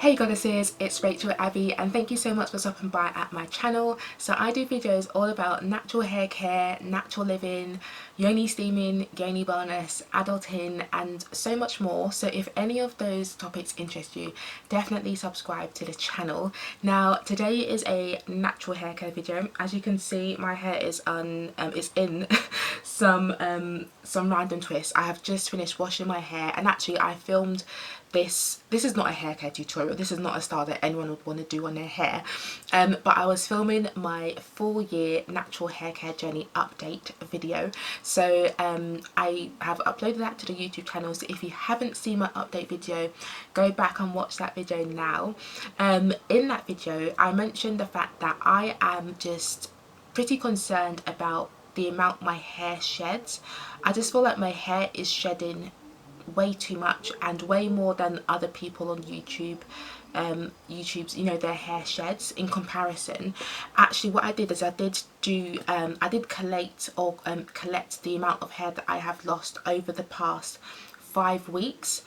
Hey goddesses, it's Rachel Abby and thank you so much for stopping by at my channel. So I do videos all about natural hair care, natural living, yoni steaming, yoni wellness, adulting and so much more. So if any of those topics interest you, definitely subscribe to the channel. Now today is a natural hair care video. As you can see, my hair is in some random twist. I have just finished washing my hair and actually I filmed this is not a hair care tutorial. This is not a style that anyone would want to do on their hair, but I was filming my full year natural hair care journey update video. So I have uploaded that to the YouTube channel, so if you haven't seen my update video, go back and watch that video now. In that video I mentioned the fact that I am just pretty concerned about the amount my hair sheds. I just feel like my hair is shedding way too much and way more than other people on YouTube's, you know, their hair sheds in comparison. Actually what I did is I did collect the amount of hair that I have lost over the past 5 weeks.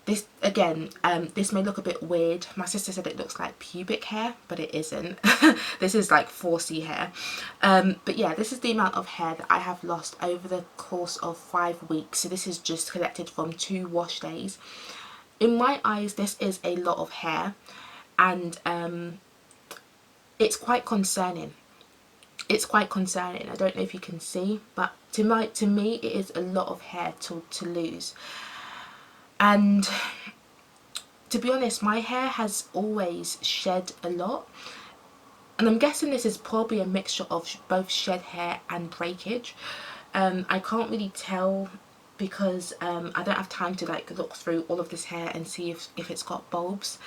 This again, this may look a bit weird. My sister said it looks like pubic hair, but it isn't. This is like 4C hair. But yeah, this is the amount of hair that I have lost over the course of 5 weeks. So this is just collected from 2 wash days. In my eyes, this is a lot of hair, and it's quite concerning. It's quite concerning. I don't know if you can see, but to me, it is a lot of hair to lose. And to be honest, my hair has always shed a lot, and I'm guessing this is probably a mixture of both shed hair and breakage. I can't really tell because I don't have time to like look through all of this hair and see if it's got bulbs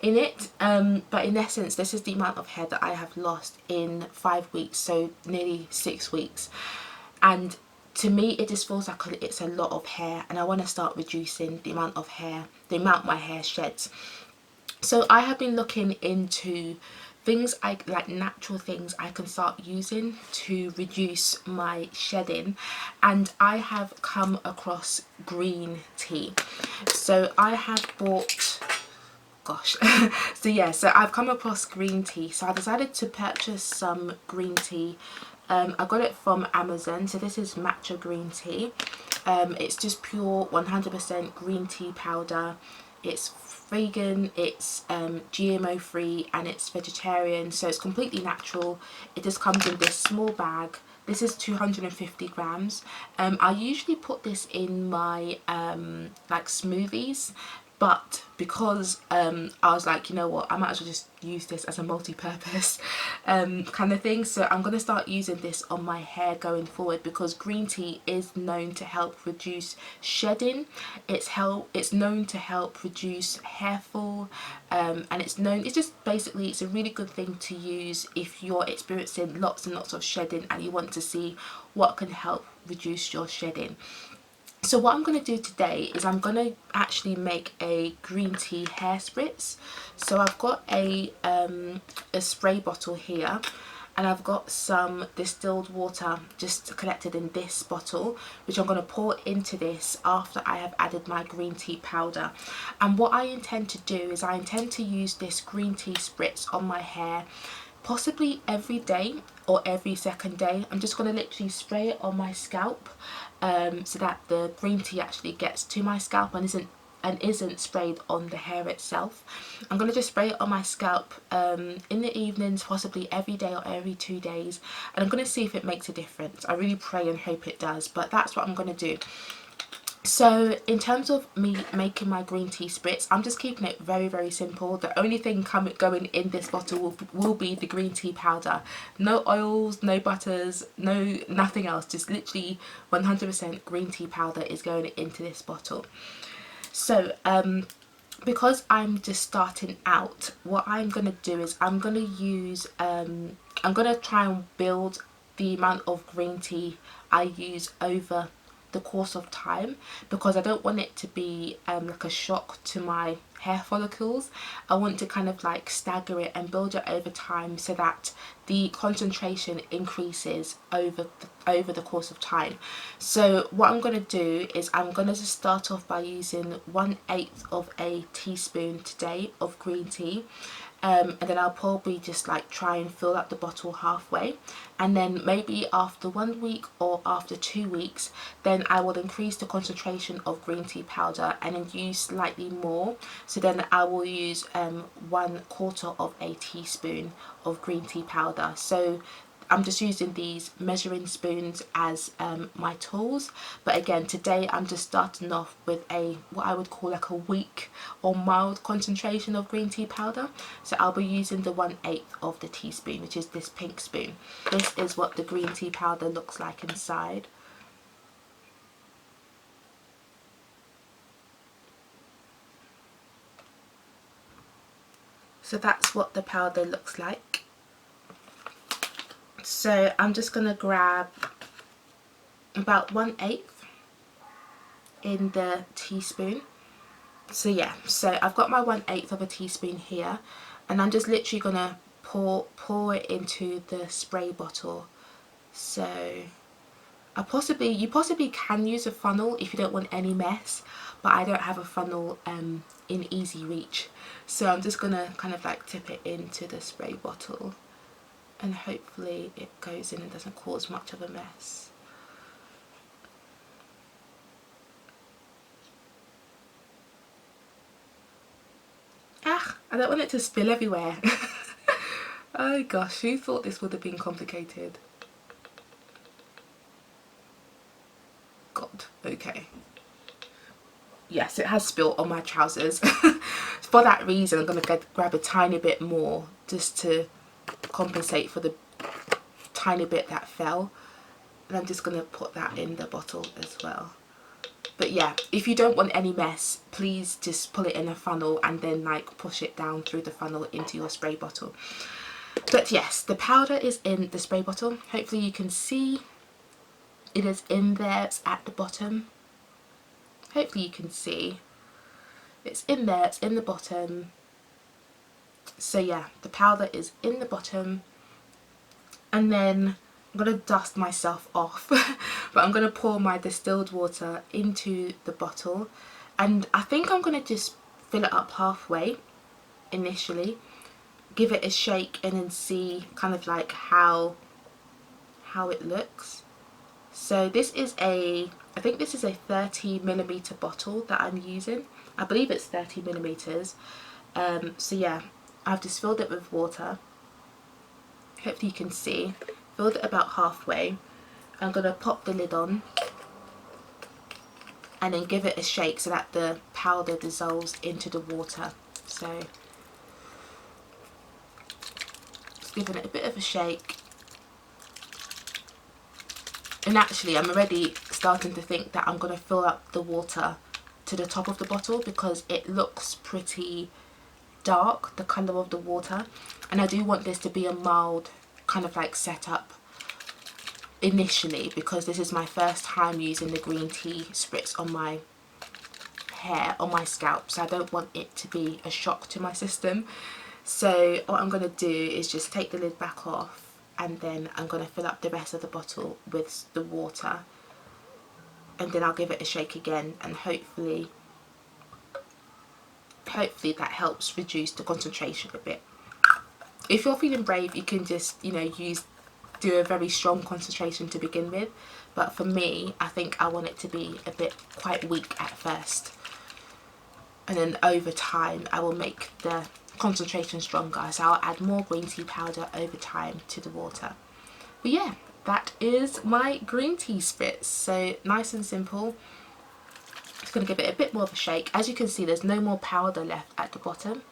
in it, but in essence this is the amount of hair that I have lost in 5 weeks, so nearly 6 weeks. And to me it just feels like it's a lot of hair, and I want to start reducing the amount of hair, the amount my hair sheds. So I have been looking into things like natural things I can start using to reduce my shedding, and I have come across green tea. So I have bought, gosh, so I've come across green tea, so I decided to purchase some green tea. I got it from Amazon. So this is matcha green tea. It's just pure 100% green tea powder. It's vegan, it's GMO free, and it's vegetarian, so it's completely natural. It just comes in this small bag. This is 250 grams. I usually put this in my like smoothies, but because I was like, you know what, I might as well just use this as a multi-purpose kind of thing. So I'm going to start using this on my hair going forward, because green tea is known to help reduce shedding. It's known to help reduce hair fall, and it's a really good thing to use if you're experiencing lots and lots of shedding and you want to see what can help reduce your shedding. So what I'm going to do today is I'm going to actually make a green tea hair spritz. So I've got a spray bottle here, and I've got some distilled water just collected in this bottle, which I'm going to pour into this after I have added my green tea powder. And what I intend to do is I intend to use this green tea spritz on my hair possibly every day or every second day. I'm just going to literally spray it on my scalp, so that the green tea actually gets to my scalp and isn't sprayed on the hair itself. I'm going to just spray it on my scalp in the evenings, possibly every day or every 2 days, and I'm going to see if it makes a difference. I really pray and hope it does, but that's what I'm going to do. So in terms of me making my green tea spritz, I'm just keeping it very, very simple. The only thing going in this bottle will be the green tea powder. No oils, no butters, nothing else. Just literally 100% green tea powder is going into this bottle. So because I'm just starting out, what I'm going to do is I'm going to try and build the amount of green tea I use over the course of time, because I don't want it to be like a shock to my hair follicles. I want to kind of like stagger it and build it over time so that the concentration increases over the course of time. So what I'm going to do is I'm going to just start off by using 1/8 of a teaspoon today of green tea. And then I'll probably just like try and fill up the bottle halfway, and then maybe after 1 week or after 2 weeks, then I will increase the concentration of green tea powder and then use slightly more. So then I will use 1/4 of a teaspoon of green tea powder. So I'm just using these measuring spoons as my tools, but again today I'm just starting off with what I would call like a weak or mild concentration of green tea powder. So I'll be using the 1/8 of the teaspoon, which is this pink spoon. This is what the green tea powder looks like inside. So that's what the powder looks like. So I'm just going to grab about 1/8 in the teaspoon. So yeah, so I've got my 1/8 of a teaspoon here, and I'm just literally going to pour it into the spray bottle. So you possibly can use a funnel if you don't want any mess, but I don't have a funnel in easy reach. So I'm just going to kind of like tip it into the spray bottle, and hopefully it goes in and doesn't cause much of a mess. I don't want it to spill everywhere. Oh gosh, who thought this would have been complicated? God, okay. Yes, it has spilled on my trousers. For that reason, I'm going to grab a tiny bit more just to compensate for the tiny bit that fell. And I'm just going to put that in the bottle as well. But yeah, if you don't want any mess, please just pull it in a funnel and then like push it down through the funnel into your spray bottle. But yes, the powder is in the spray bottle. Hopefully you can see it is in there. It's at the bottom. Hopefully you can see it's in there. It's in the bottom. So yeah, the powder is in the bottom, and then I'm going to dust myself off. But I'm going to pour my distilled water into the bottle, and I think I'm going to just fill it up halfway initially, give it a shake, and then see kind of like how it looks. So this is I think this is a 30mm bottle that I'm using. I believe it's 30mm. So yeah, I've just filled it with water. Hopefully you can see. Filled it about halfway. I'm going to pop the lid on and then give it a shake so that the powder dissolves into the water. So just giving it a bit of a shake. And actually I'm already starting to think that I'm going to fill up the water to the top of the bottle, because it looks pretty dark, the colour of the water, and I do want this to be a mild kind of like setup initially, because this is my first time using the green tea spritz on my hair, on my scalp, so I don't want it to be a shock to my system. So what I'm going to do is just take the lid back off, and then I'm going to fill up the rest of the bottle with the water, and then I'll give it a shake again, and hopefully that helps reduce the concentration a bit. If you're feeling brave, you can just, you know, do a very strong concentration to begin with, but for me, I think I want it to be a bit quite weak at first, and then over time I will make the concentration stronger, so I'll add more green tea powder over time to the water. But yeah, that is my green tea spritz. So nice and simple. Just going to give it a bit more of a shake. As you can see, there's no more powder left at the bottom,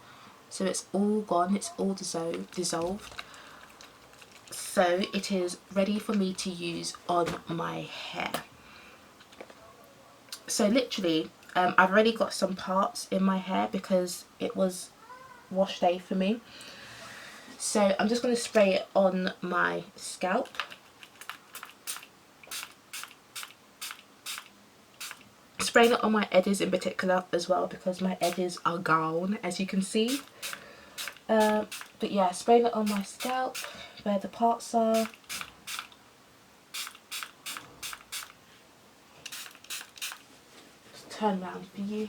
so it's all gone, it's all dissolved. So it is ready for me to use on my hair. So literally I've already got some parts in my hair because it was wash day for me. So I'm just going to spray it on my scalp. spraying it on my edges in particular as well, because my edges are gone, as you can see. But yeah, spraying it on my scalp where the parts are. Just turn around for you.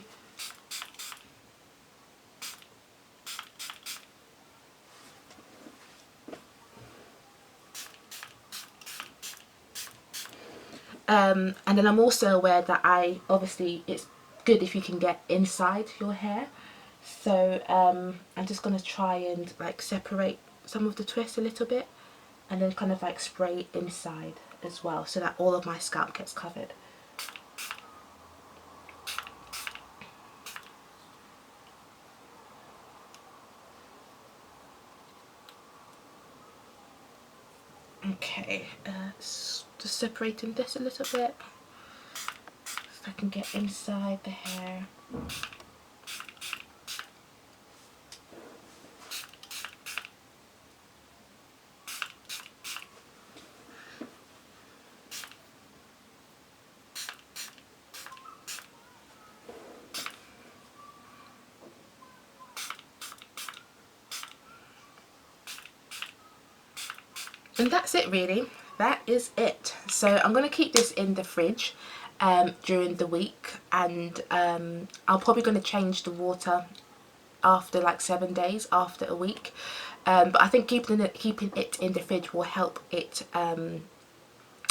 And then I'm also aware that obviously it's good if you can get inside your hair. So I'm just going to try and like separate some of the twists a little bit, and then kind of like spray inside as well, so that all of my scalp gets covered. Okay, just separating this a little bit so I can get inside the hair. And that's it really, that is it. So I'm going to keep this in the fridge during the week, and I'm probably going to change the water after like 7 days, after a week. But I think keeping it in the fridge will help it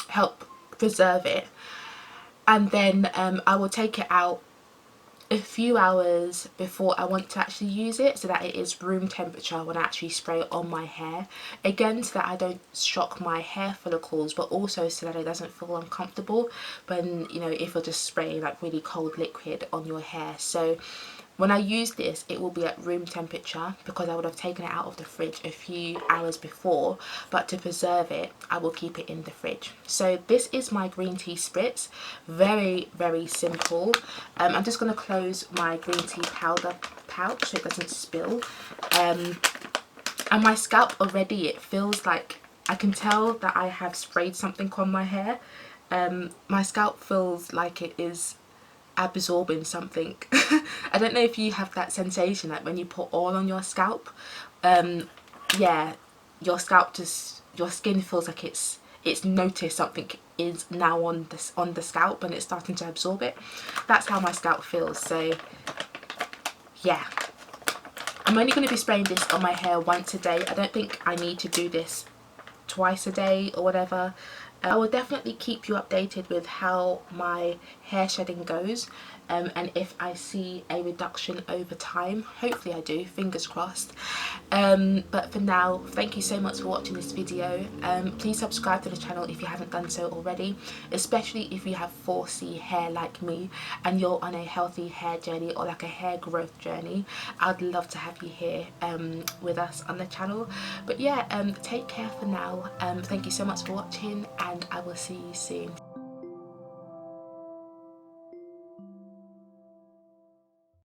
help preserve it. And then I will take it out a few hours before I want to actually use it, so that it is room temperature when I actually spray it on my hair. Again, so that I don't shock my hair follicles, but also so that it doesn't feel uncomfortable when, you know, if you're just spraying like really cold liquid on your hair. So when I use this, it will be at room temperature, because I would have taken it out of the fridge a few hours before, but to preserve it, I will keep it in the fridge. So this is my green tea spritz. Very, very simple. I'm just going to close my green tea powder pouch so it doesn't spill. And my scalp already, it feels like, I can tell that I have sprayed something on my hair. My scalp feels like it is absorbing something. I don't know if you have that sensation, like when you put oil on your scalp, yeah, your scalp just, your skin feels like it's noticed something is now on the scalp and it's starting to absorb it. That's how my scalp feels. So yeah, I'm only going to be spraying this on my hair once a day. I don't think I need to do this twice a day or whatever. I will definitely keep you updated with how my hair shedding goes, and if I see a reduction over time. Hopefully I do, fingers crossed. But for now, thank you so much for watching this video. Please subscribe to the channel if you haven't done so already, especially if you have 4C hair like me and you're on a healthy hair journey or like a hair growth journey. I'd love to have you here with us on the channel. But yeah, take care for now. Thank you so much for watching, and I will see you soon.